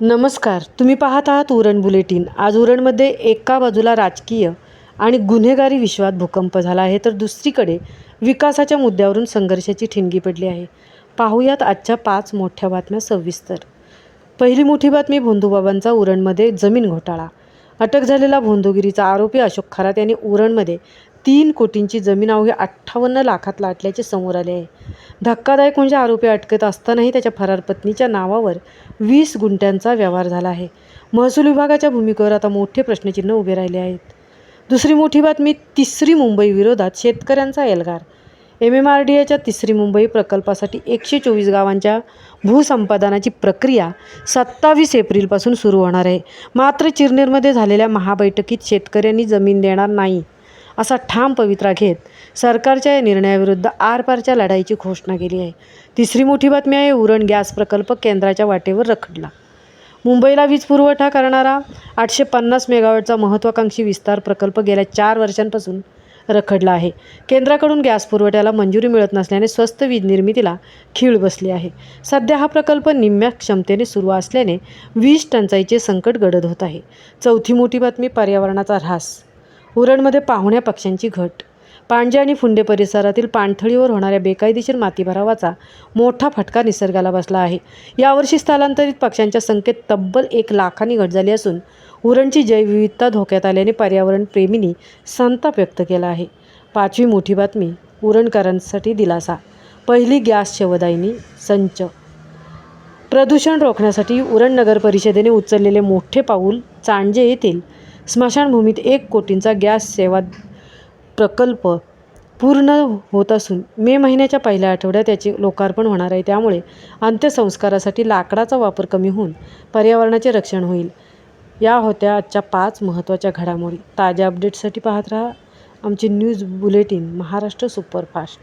नमस्कार. तुम्ही पाहत आहात उरण बुलेटिन. आज उरणमध्ये एका बाजूला राजकीय आणि गुन्हेगारी विश्वात भूकंप झाला आहे, तर दुसरीकडे विकासाच्या मुद्द्यावरून संघर्षाची ठिणगी पडली आहे. पाहूयात आजच्या 5 मोठ्या बातम्या सविस्तर. पहिली मोठी बातमी भोंदूबाबांचा उरणमध्ये जमीन घोटाळा. अटक झालेला भोंदूगिरीचा आरोपी अशोक खरात यांनी उरणमध्ये 3 कोटींची जमीन अवघ्या 58 लाखात लाटल्याचे समोर आले आहे. धक्कादायक म्हणजे आरोपी अटकेत असतानाही त्याच्या फरार पत्नीच्या नावावर 20 गुंठ्यांचा व्यवहार झाला आहे. महसूल विभागाच्या भूमिकेवर आता मोठे प्रश्नचिन्ह उभे राहिले आहेत. दुसरी मोठी बातमी तिसरी मुंबई विरोधात शेतकऱ्यांचा एल्गार. MMRDAच्या तिसरी मुंबई प्रकल्पासाठी 124 गावांच्या भूसंपादनाची प्रक्रिया 27 एप्रिलपासून सुरू होणार आहे. मात्र चिरनेरमध्ये झालेल्या महाबैठकीत शेतकऱ्यांनी जमीन देणार नाही असा ठाम पवित्रा घेत सरकारच्या या निर्णयाविरुद्ध आरपारच्या लढाईची घोषणा केली आहे. तिसरी मोठी बातमी आहे उरण गॅस प्रकल्प केंद्राच्या वाटेवर रखडला. मुंबईला वीज पुरवठा करणारा 850 मेगावॉटचा महत्त्वाकांक्षी विस्तार प्रकल्प गेल्या 4 वर्षांपासून रखडला आहे. केंद्राकडून गॅस पुरवठ्याला मंजुरी मिळत नसल्याने स्वस्त वीज निर्मितीला खीळ बसली आहे. सध्या हा प्रकल्प निम्म्या क्षमतेने सुरू असल्याने वीज टंचाईचे संकट गडद होत आहे. चौथी मोठी बातमी पर्यावरणाचा ऱ्हास. उरणमध्ये पाहुण्या पक्ष्यांची घट. पांजे आणि फुंडे परिसरातील पाणथळीवर होणाऱ्या बेकायदेशीर माती भरावाचा मोठा फटका निसर्गाला बसला आहे. यावर्षी स्थलांतरित पक्ष्यांच्या संख्येत तब्बल 1 लाखांनी घट झाली असून उरणची जैवविविधता धोक्यात आल्याने पर्यावरण प्रेमींनी संताप व्यक्त केला आहे. पाचवी मोठी बातमी उरणकरांसाठी दिलासा. पहिली गॅस शवदाहिनी संच. प्रदूषण रोखण्यासाठी उरण नगर परिषदेने उचललेले मोठे पाऊल. चांजे येथील स्मशानभूमीत 1 कोटींचा गॅस सेवा प्रकल्प पूर्ण होत असून मे महिन्याच्या पहिल्या आठवड्यात त्याचे लोकार्पण होणार आहे. त्यामुळे अंत्यसंस्कारासाठी लाकडाचा वापर कमी होऊन पर्यावरणाचे रक्षण होईल. या होत्या आजच्या 5 महत्त्वाच्या घडामोडी. ताज्या अपडेट्ससाठी पाहत राहा आमचे न्यूज बुलेटिन महाराष्ट्र सुपरफास्ट.